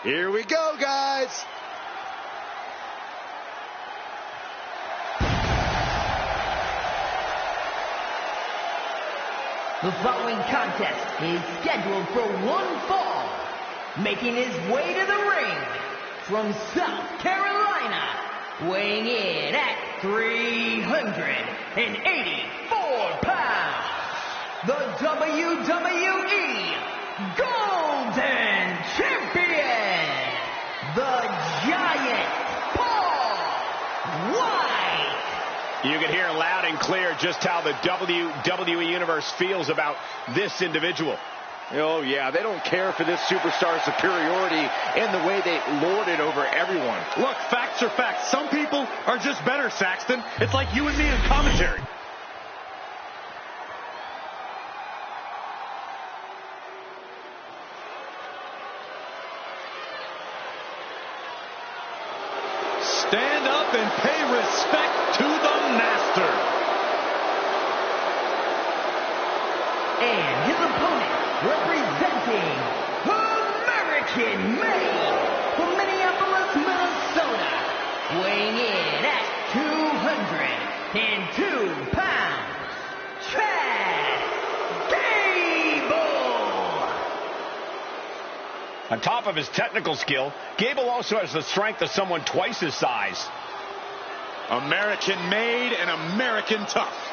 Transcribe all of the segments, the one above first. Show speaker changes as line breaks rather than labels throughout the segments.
Here we go, guys.
The following contest is scheduled for one fall. Making his way to the ring from South Carolina, weighing in at 384 pounds, the WWE Golden Champion, the Giant Paul White.
You can hear loud and clear just how the WWE Universe feels about this individual.
Oh, yeah, they don't care for this superstar superiority in the way they lord it over everyone.
Look, facts are facts. Some people are just better, Saxton. It's like you and me in commentary. Stand up and pay respect to the master.
And his opponent, representing American-made from Minneapolis, Minnesota, weighing in at 202 pounds, Chad Gable.
On top of his technical skill, Gable also has the strength of someone twice his size.
American-made and American tough.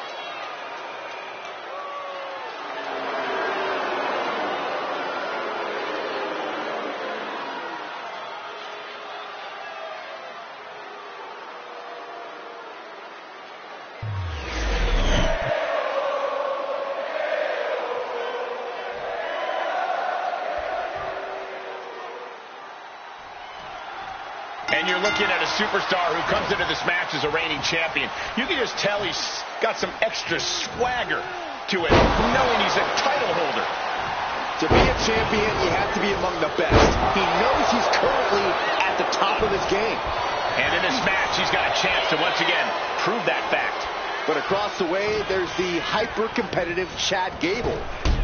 And you're looking at a superstar who comes into this match as a reigning champion. You can just tell he's got some extra swagger to it, knowing he's a title holder.
To be a champion, you have to be among the best. He knows he's currently at the top of his game.
And in this match, he's got a chance to once again prove that fact.
But across the way, there's the hyper-competitive Chad Gable.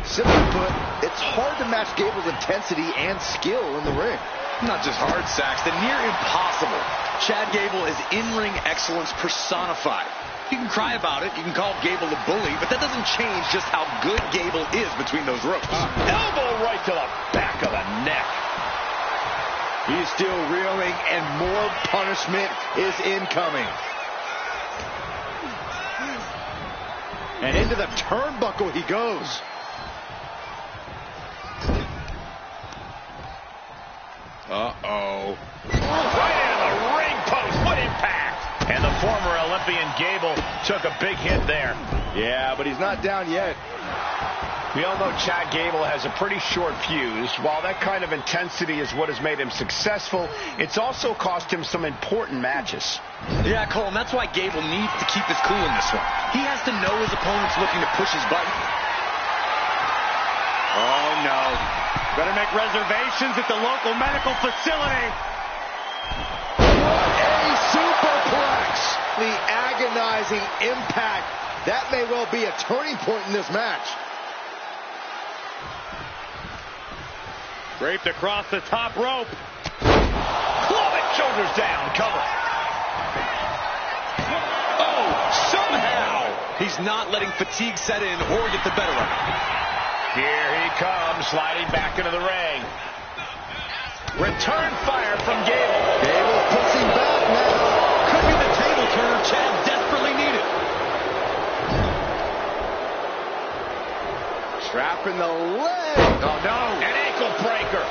Simply put, it's hard to match Gable's intensity and skill in the ring.
Not just hard, Saxton, near impossible. Chad Gable is in-ring excellence personified. You can cry about it, you can call Gable a bully, but that doesn't change just how good Gable is between those ropes.
Elbow right to the back of the neck.
He's still reeling, and more punishment is incoming. And into the turnbuckle he goes.
Uh-oh. Right into the ring post. What impact. And the former Olympian Gable took a big hit there.
Yeah, but he's not down yet.
We all know Chad Gable has a pretty short fuse. While that kind of intensity is what has made him successful, it's also cost him some important matches.
Yeah, Cole, and that's why Gable needs to keep his cool in this one. He has to know his opponent's looking to push his button. Oh, no. Better make reservations at the local medical facility.
What a superplex! The agonizing impact. That may well be a turning point in this match.
Draped across the top rope.
Club it, shoulders down, cover.
Oh, somehow he's not letting fatigue set in or get the better of him.
Here he comes, sliding back into the ring. Return fire from Gable.
Gable pushing back now.
Could be the table turner Chad desperately needed.
Trapping the leg.
Oh, no. An ankle breaker.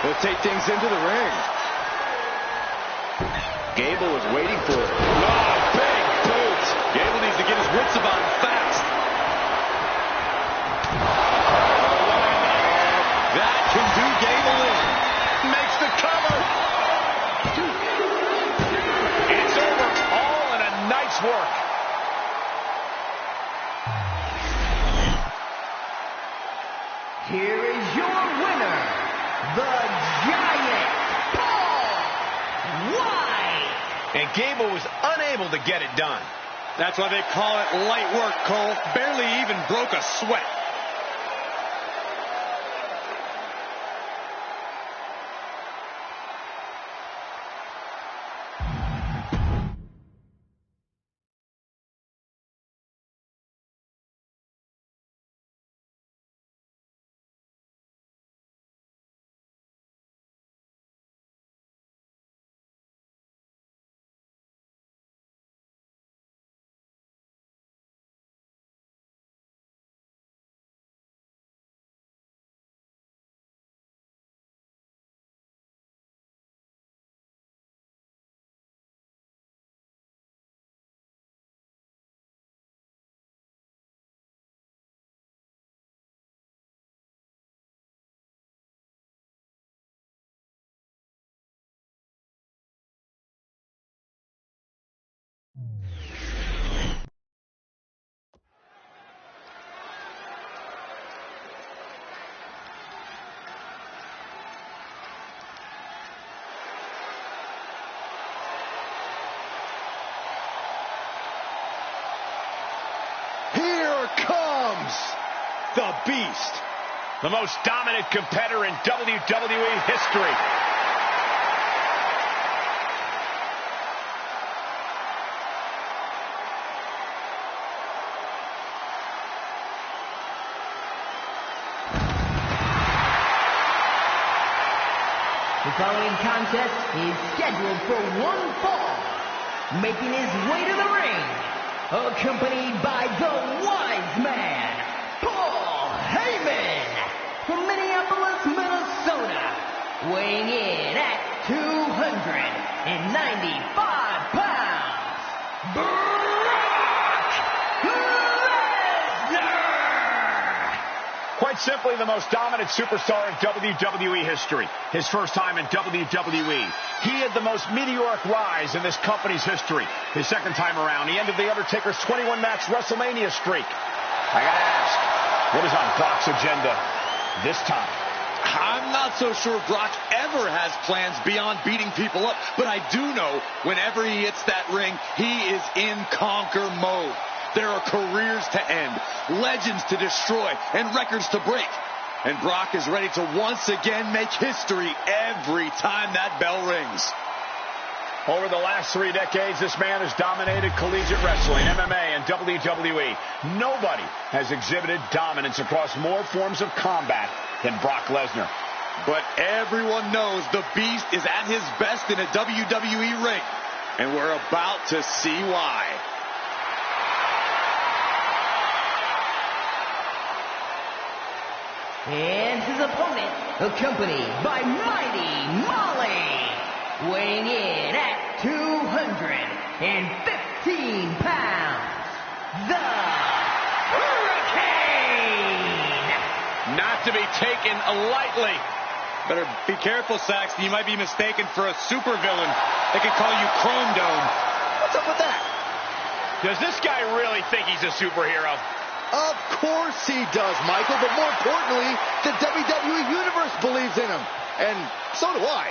He'll take things into the ring. Gable was waiting for it.
Oh, big boot. Gable needs to get his wits about him fast.
work.
Here is your winner, the Giant, Paul White.
And Gable was unable to get it done.
That's why they call it light work, Cole. Barely even broke a sweat.
Here comes the Beast.
The most dominant competitor in WWE history.
The following contest is scheduled for one fall. Making his way to the ring, accompanied by the Wise Man, Paul Heyman, from Minneapolis, Minnesota, weighing in at 295 pounds, Brock Lesnar!
Quite simply, the most dominant superstar in WWE history. His first time in WWE. He had the most meteoric rise in this company's history. His second time around, he ended The Undertaker's 21-match WrestleMania streak. I gotta ask, what is on Brock's agenda this time?
I'm not so sure Brock ever has plans beyond beating people up, but I do know whenever he hits that ring, he is in conquer mode. There are careers to end, legends to destroy, and records to break. And Brock is ready to once again make history every time that bell rings.
Over the last 3 decades, this man has dominated collegiate wrestling, MMA, and WWE. Nobody has exhibited dominance across more forms of combat than Brock Lesnar.
But everyone knows the Beast is at his best in a WWE ring. And we're about to see why.
And his opponent, accompanied by Mighty Molly, weighing in at 215 pounds, the Hurricane!
Not to be taken lightly.
Better be careful, Saxton. You might be mistaken for a supervillain. They could call you Chrome Dome.
What's up with that?
Does this guy really think he's a superhero?
Of course he does, Michael, but more importantly, the WWE Universe believes in him. And so do I.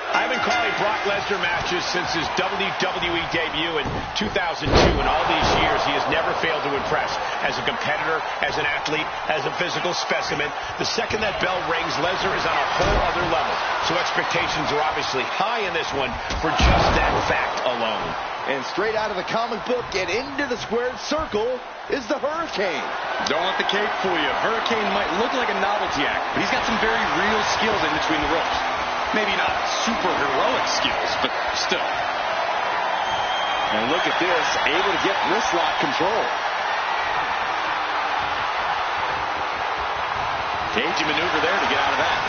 I've been calling Brock Lesnar matches since his WWE debut in 2002, and all these years he has never failed to impress. As a competitor, as an athlete, as a physical specimen, the second that bell rings, Lesnar is on a whole other level. So expectations are obviously high in this one for just that fact alone.
And straight out of the comic book and into the squared circle is the Hurricane.
Don't let the cape fool you. Hurricane might look like a novelty act, but he's got some very real skills in between the ropes. Maybe not super heroic skills, but still.
And look at this, able to get wrist lock control.
Cagey maneuver there to get out of that.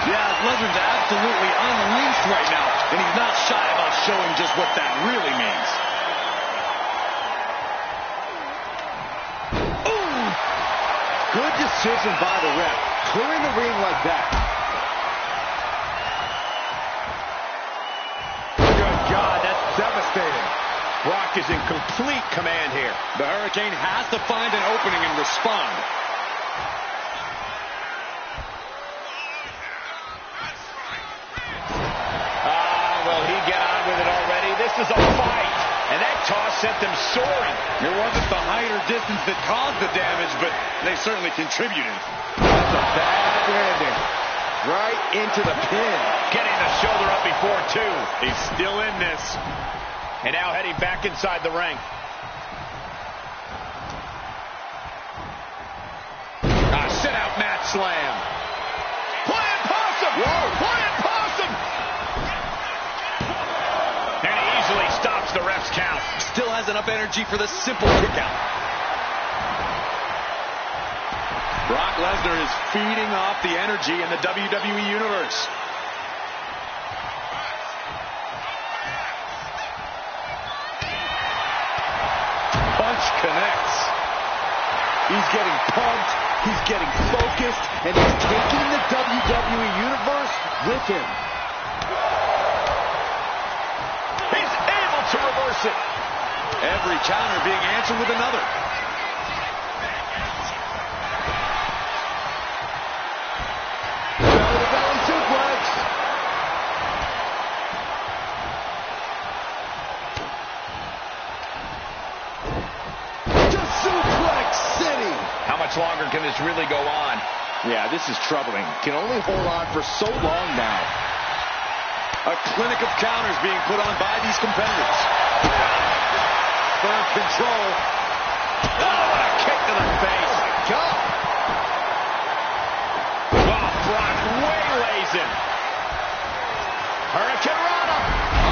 Yeah, Lesnar's absolutely unleashed right now, and he's not shy about showing just what that really means.
Ooh! Good decision by the ref, clearing the ring like that.
Good God, that's devastating. Brock is in complete command here.
The Hurricane has to find an opening and respond.
Will he get on with it already? This is a fight. And that toss sent them soaring.
It wasn't the height or distance that caused the damage, but they certainly contributed.
That's a bad landing. Right into the pin.
Getting the shoulder up before, too. He's still in this. And now heading back inside the ring. Sit-out mat slam. Flying possum! Whoa! Flying possum! And he easily stops the ref's count.
Still has enough energy for the simple kick out. Brock Lesnar is feeding off the energy in the WWE Universe. Punch connects.
He's getting pumped, he's getting focused, and he's taking the WWE Universe with him.
He's able to reverse it.
Every counter being answered with another.
Belly suplex. To Suplex City.
How much longer can this really go on?
Yeah, this is troubling. Can only hold on for so long now.
A clinic of counters being put on by these competitors. Firm control.
Oh, what a kick to the face.
Oh, my God.
Well, Brock waylays him. Hurricane Rana.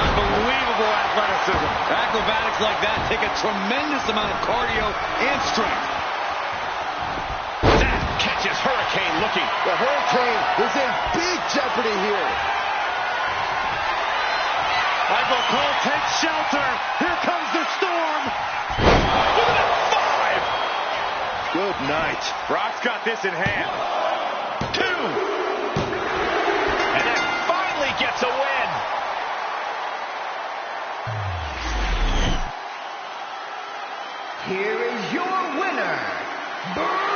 Unbelievable athleticism. Acrobatics like that take a tremendous amount of cardio and strength.
That catches Hurricane looking.
The Hurricane is in big jeopardy here.
Michael Cole takes shelter. Here comes the storm.
Look at that 5.
Good night.
Brock's got this in hand. 2. And then finally gets a win.
Here is your winner, Brock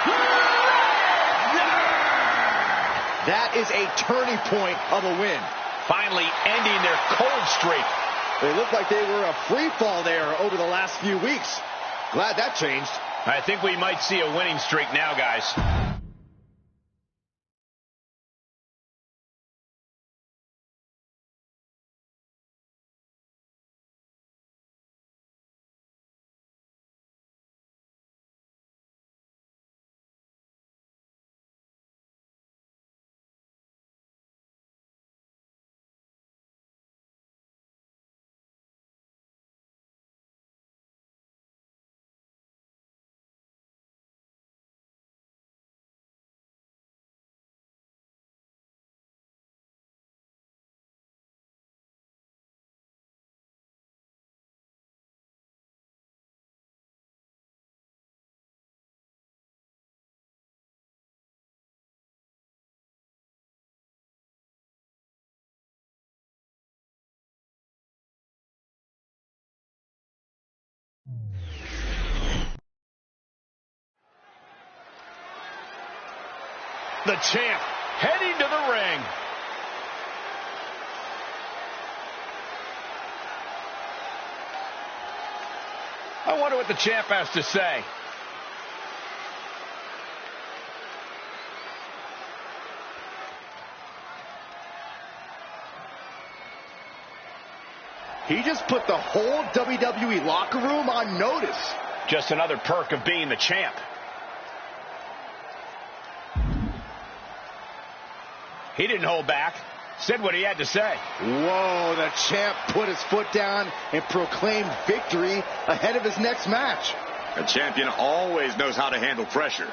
Lesnar!
That is a turning point of a win.
Finally ending their cold streak.
They looked like they were a free fall there over the last few weeks. Glad that changed.
I think we might see a winning streak now, guys. The champ heading to the ring. I wonder what the champ has to say.
He just put the whole WWE locker room on notice.
Just another perk of being the champ. He didn't hold back. Said what he had to say.
Whoa, the champ put his foot down and proclaimed victory ahead of his next match.
A champion always knows how to handle pressure.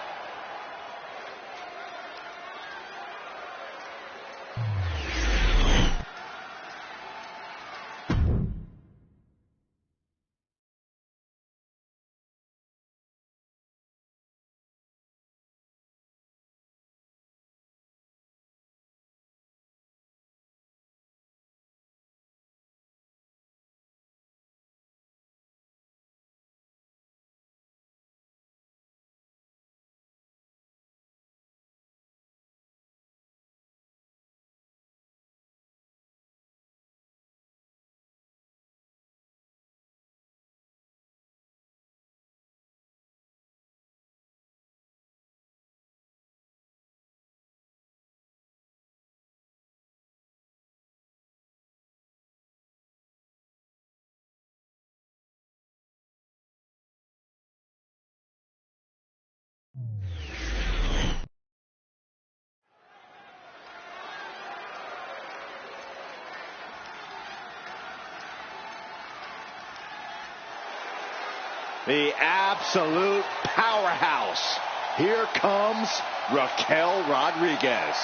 The absolute powerhouse. Here comes Raquel Rodriguez.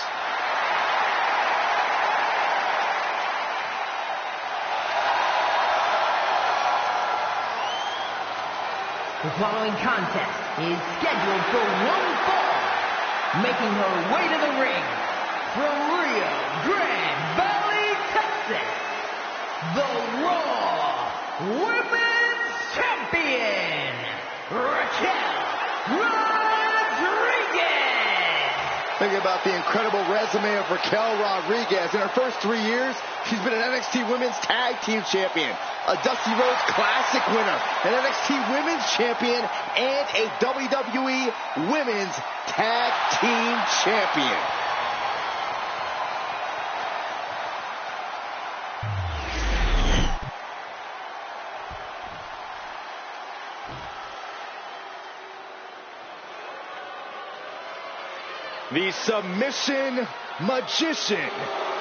The following contest is scheduled for one fall. Making her way to the ring from Rio Grande Valley, Texas, the Raw Women's Champion, Raquel Rodriguez.
Think about the incredible resume of Raquel Rodriguez. In her first 3 years, she's been an NXT Women's Tag Team Champion, a Dusty Rhodes Classic winner, an NXT Women's Champion, and a WWE Women's Tag Team Champion. The Submission Magician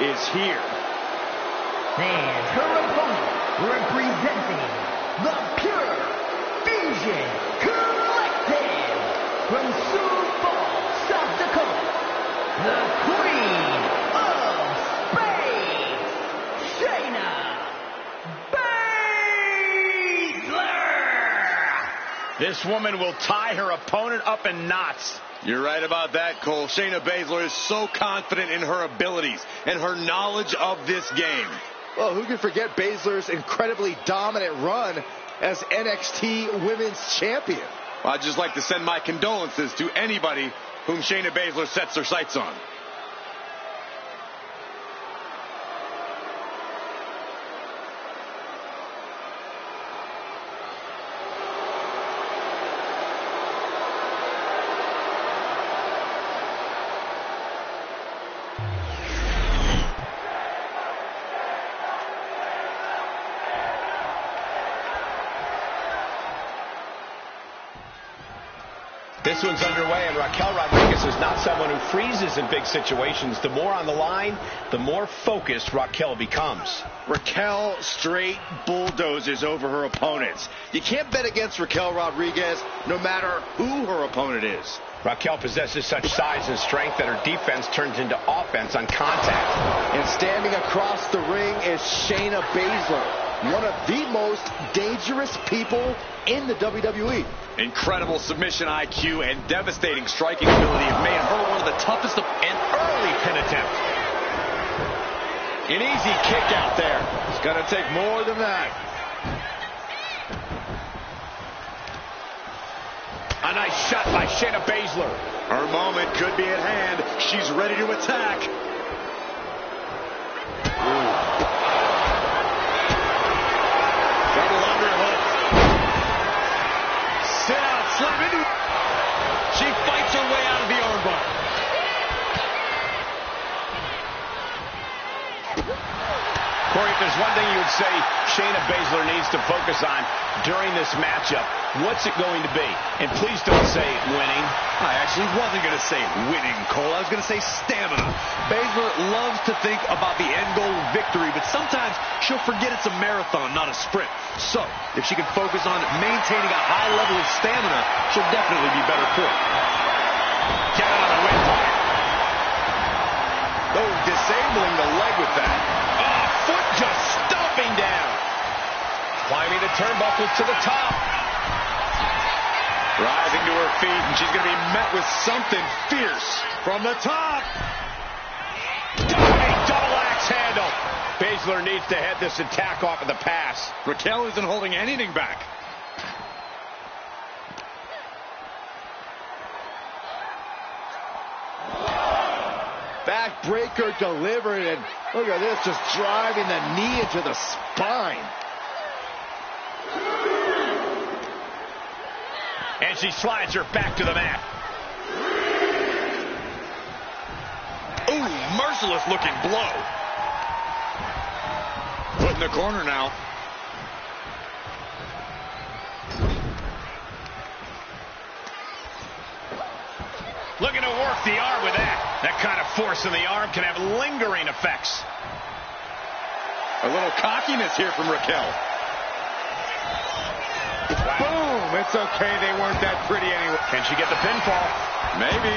is here.
And her opponent, representing the Pure Fusion Collective from Sioux Falls, South Dakota, the Queen of Spades, Shayna Baszler.
This woman will tie her opponent up in knots.
You're right about that, Cole. Shayna Baszler is so confident in her abilities and her knowledge of this game.
Well, who can forget Baszler's incredibly dominant run as NXT Women's Champion?
Well, I'd just like to send my condolences to anybody whom Shayna Baszler sets her sights on.
This one's underway, and Raquel Rodriguez is not someone who freezes in big situations. The more on the line, the more focused Raquel becomes.
Raquel straight bulldozes over her opponents. You can't bet against Raquel Rodriguez no matter who her opponent is.
Raquel possesses such size and strength that her defense turns into offense on contact.
And standing across the ring is Shayna Baszler, one of the most dangerous people in the WWE.
Incredible submission IQ and devastating striking ability have made her one of the toughest of
An early pin attempt.
An easy kick out there. It's going to take more than that.
A nice shot by Shayna Baszler.
Her moment could be at hand. She's ready to attack. Double underhook. Sit out, slam into. She fights her way out of the armbar.
Corey, if there's one thing you would say Shayna Baszler needs to focus on during this matchup, what's it going to be? And please don't say winning.
I actually wasn't going to say winning, Cole. I was going to say stamina. Baszler loves to think about the end goal of victory, but sometimes she'll forget it's a marathon, not a sprint. So, if she can focus on maintaining a high level of stamina, she'll definitely be better for it.
Get out of the windpipe.
Oh, disabling the leg with that.
Oh, foot just stomping down. Climbing the turnbuckles to the top.
Rising to her feet, and she's going to be met with something fierce from the top.
Diving double axe handle. Baszler needs to head this attack off at the pass.
Raquel isn't holding anything back.
Backbreaker delivered, and look at this, just driving the knee into the spine.
And she slides her back to the mat.
Ooh, merciless looking blow. Put in the corner now.
Looking to work the arm with that. That kind of force in the arm can have lingering effects.
A little cockiness here from Raquel.
Boom!
home. It's okay. They weren't that pretty anyway.
Can she get the pinfall?
Maybe.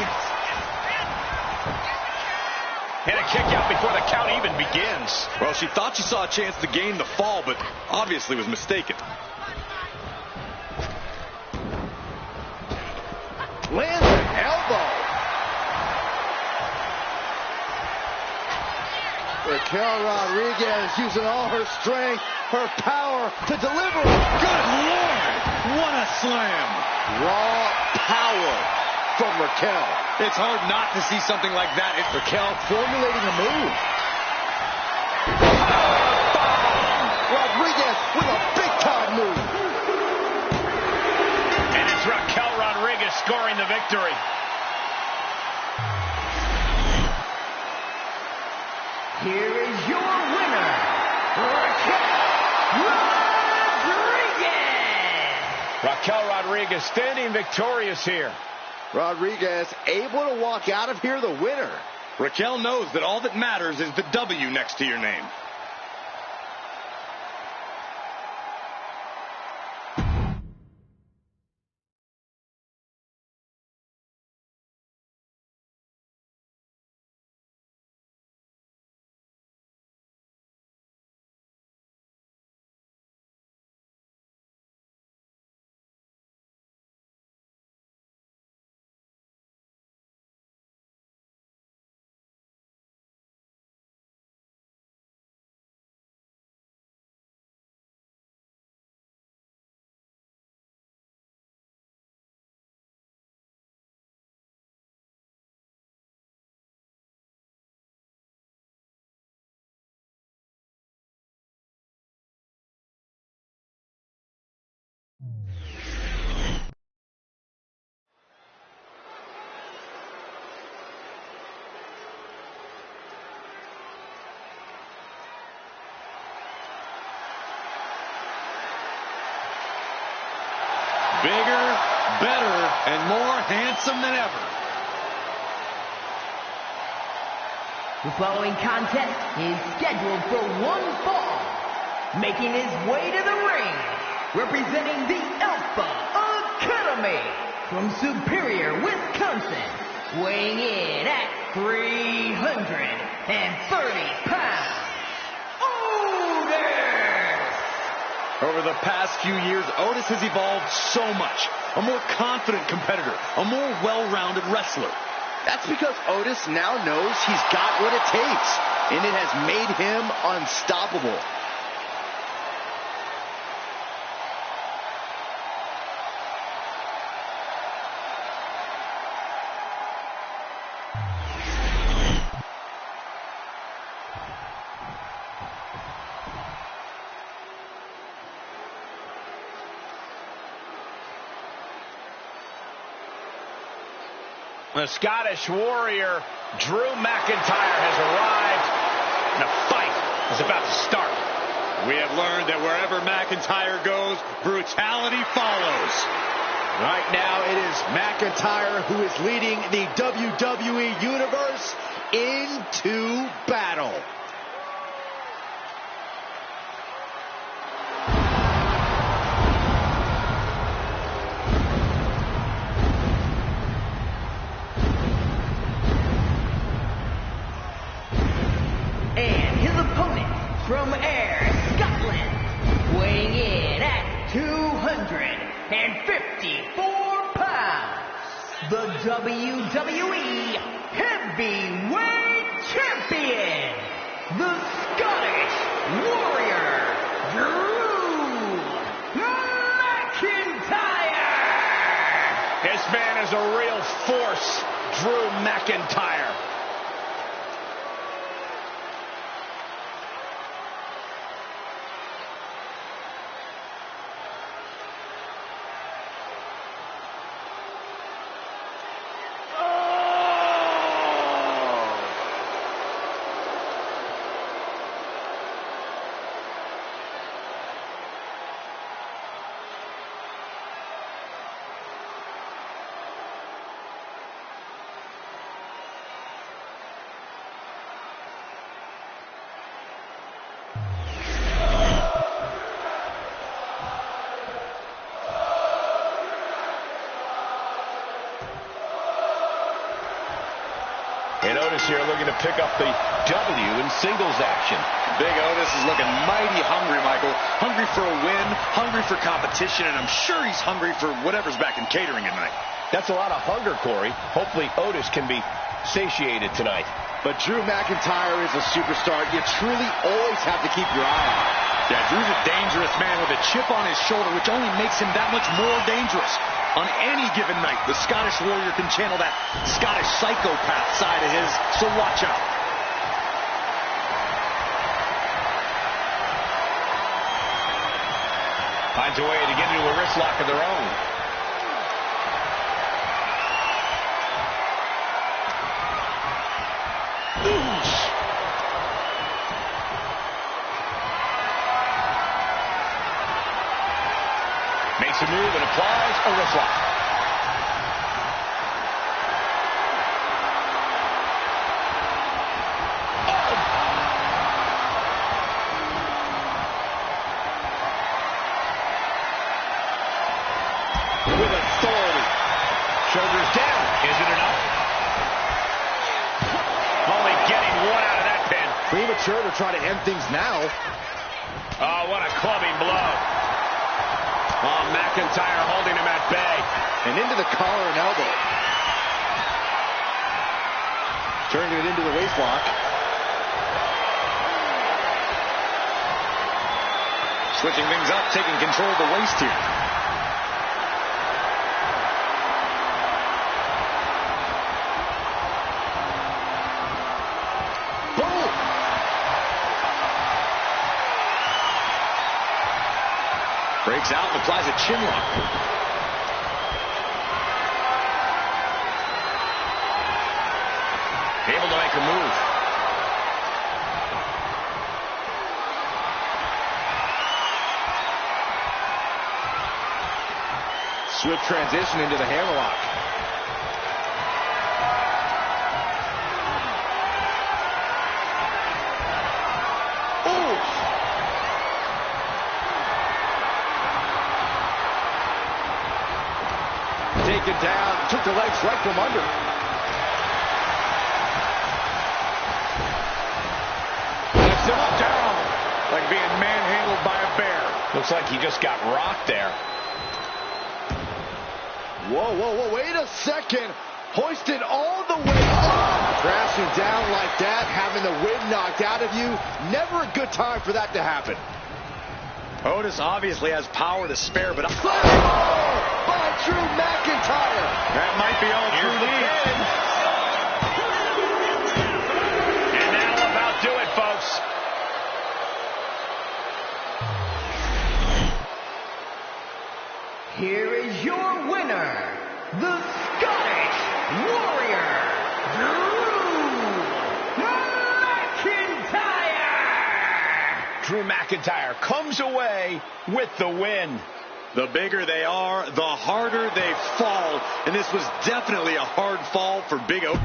And a kick out before the count even begins.
Well, she thought she saw a chance to gain the fall, but obviously was mistaken.
Lands an elbow. Raquel Rodriguez using all her strength, her power to deliver.
Good Lord! What a slam!
Raw power from Raquel.
It's hard not to see something like that. It's
Raquel formulating a move. Rodriguez with a big-time move.
And it's Raquel Rodriguez scoring the victory.
Here is your winner, Raquel Rodriguez.
Raquel Rodriguez standing victorious here.
Rodriguez able to walk out of here the winner.
Raquel knows that all that matters is the W next to your name. Bigger, better, and more handsome than ever.
The following contest is scheduled for one fall. Making his way to the ring, representing the Alpha Academy from Superior, Wisconsin, weighing in at 330 pounds.
Over the past few years, Otis has evolved so much. A more confident competitor, a more well-rounded wrestler.
That's because Otis now knows he's got what it takes, and it has made him unstoppable.
The Scottish Warrior, Drew McIntyre, has arrived, and the fight is about to start.
We have learned that wherever McIntyre goes, brutality follows.
Right now, it is McIntyre who is leading the WWE Universe into battle.
From Ayr, Scotland, weighing in at 254 pounds, the WWE Heavyweight Champion, the Scottish Warrior, Drew McIntyre.
This man is a real force, Drew McIntyre. Otis here looking to pick up the W in singles action.
Big Otis is looking mighty hungry, Michael. Hungry for a win, hungry for competition, and I'm sure he's hungry for whatever's back in catering tonight.
That's a lot of hunger, Corey. Hopefully Otis can be satiated tonight.
But Drew McIntyre is a superstar. You truly always have to keep your eye on.
Yeah, Drew's a dangerous man with a chip on his shoulder, which only makes him that much more dangerous. On any given night, the Scottish Warrior can channel that Scottish psychopath side of his, so watch out.
Finds a way to get into a wrist lock of their own. Oosh. Makes a move and applies a wrist lock. With authority. Shoulders down. Is it enough? Only getting one out of that pin.
Premature to try to end things now.
Oh, what a clubbing blow. Oh, McIntyre holding him at bay.
And into the collar and elbow. Turning it into the waist lock.
Switching things up, taking control of the waist here. Breaks out and applies a chin lock.
Able to make a move.
Swift transition into the hammerlock. Taken down, took the legs right from under.
Lifts him up down, like being manhandled by a bear.
Looks like he just got rocked there.
Whoa, whoa, whoa, wait a second. Hoisted all the way up. Crashing down like that, having the wind knocked out of you. Never a good time for that to happen.
Otis obviously has power to spare, but...
by Drew McIntyre.
That might be all Drew needs.
And that'll about do it, folks.
Here is your winner, the Scottish Warrior, Drew McIntyre.
Drew McIntyre comes away with the win.
The bigger they are, the harder they fall. And this was definitely a hard fall for Big O.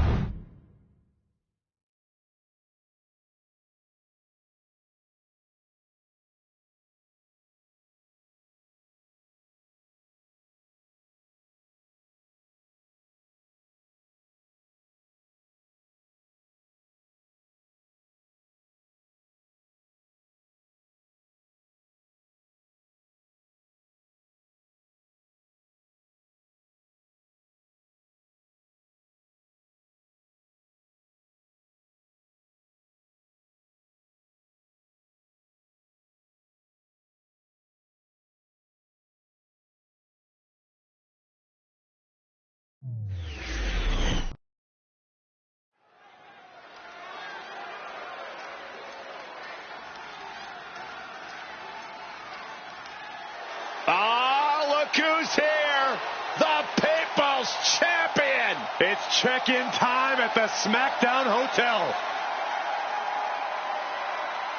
Look who's here, the People's Champion.
It's check-in time at the SmackDown Hotel.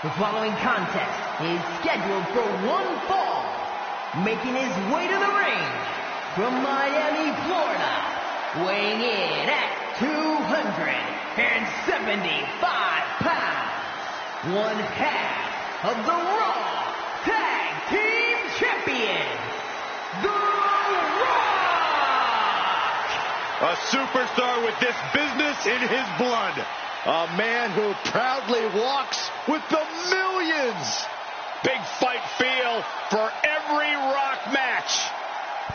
The following contest is scheduled for one fall. Making his way to the ring from Miami, Florida, weighing in at 275 pounds, one half of the Raw Tag Team Champions, The Rock!
A superstar with this business in his blood.
A man who proudly walks with the millions.
Big fight feel for every Rock match.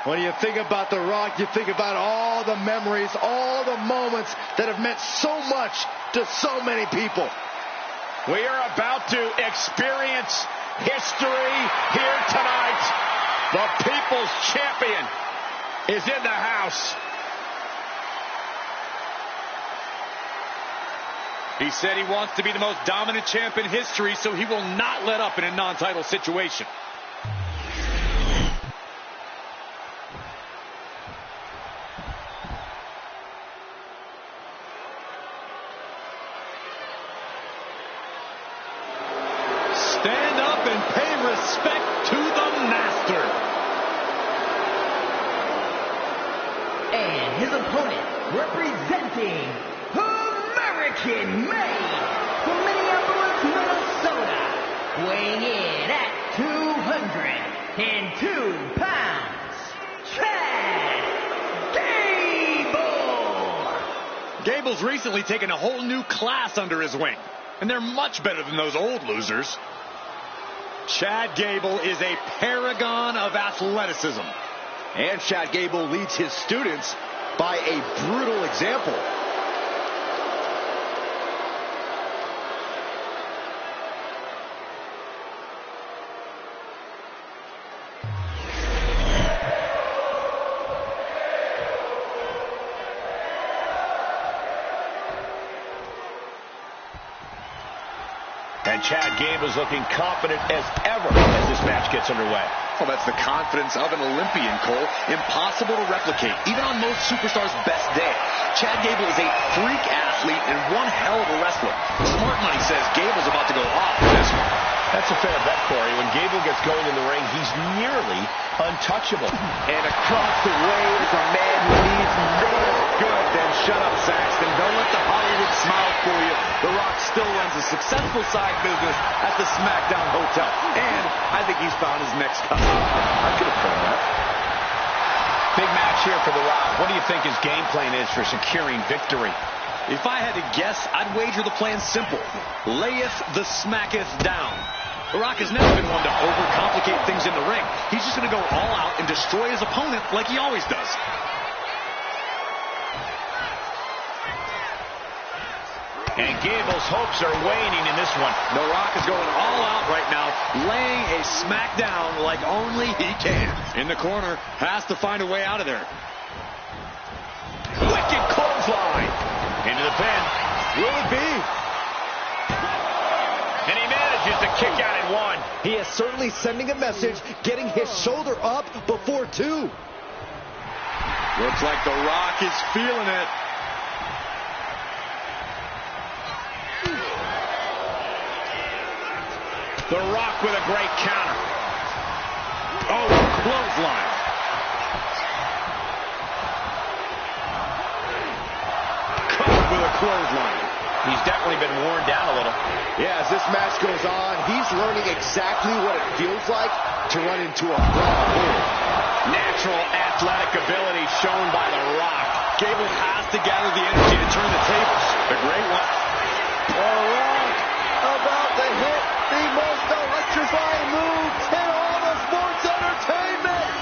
When you think about The Rock, you think about all the memories, all the moments that have meant so much to so many people.
We are about to experience history here tonight. The People's Champion is in the house.
He said he wants to be the most dominant champ in history, so he will not let up in a non-title situation. Stand up and pay respect to the master.
And his opponent, representing American-made from Minneapolis, Minnesota, weighing in at 202 pounds, Chad Gable.
Gable's recently taken a whole new class under his wing, and they're much better than those old losers. Chad Gable is a paragon of athleticism.
And Chad Gable leads his students by a brutal example.
And Chad Gable is looking confident as ever as this match gets underway.
Well, that's the confidence of an Olympian, Cole. Impossible to replicate, even on most superstars' best day. Chad Gable is a freak athlete and one hell of a wrestler. Smart Money says Gable's about to go off in this one.
That's a fair bet, Corey. When Gable gets going in the ring, he's nearly untouchable.
And across the way is a man who needs no good.
Then shut up, Saxton. Don't let the Hollywood smile fool you. The Rock still runs a successful side business at the SmackDown Hotel. And I think he's found his next customer. I could have done that.
Big match here for The Rock. What do you think his game plan is for securing victory?
If I had to guess, I'd wager the plan's simple. Layeth the smacketh down. The Rock has never been one to overcomplicate things in the ring. He's just going to go all out and destroy his opponent like he always does.
And Gable's hopes are waning in this one.
The Rock is going all out right now, laying a smackdown like only he can. In the corner, has to find a way out of there.
Wicked clothesline. Into the pin.
Will it be?
And he manages to kick out at one.
He is certainly sending a message, getting his shoulder up before two.
Looks like The Rock is feeling it.
The Rock with a great counter.
Oh, clothesline. Caught with a clothesline.
He's definitely been worn down a little.
Yeah, as this match goes on, he's learning exactly what it feels like to run into a brawl.
Natural athletic ability shown by The Rock.
Gable has to gather the energy to turn the tables. A great one.
The Rock about to hit the most electrifying moves in all of sports entertainment.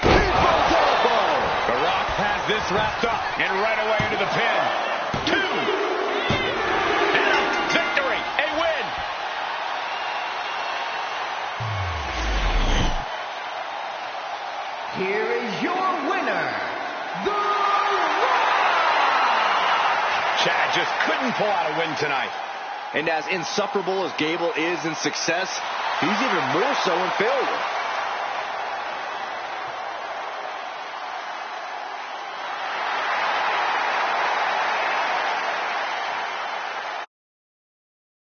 People's elbow.
The Rock has this wrapped up and right away into the pin. Two. And a victory. A win.
Here is your winner, The Rock!
Chad just couldn't pull out a win tonight.
And as insufferable as Gable is in success, he's even more so in failure.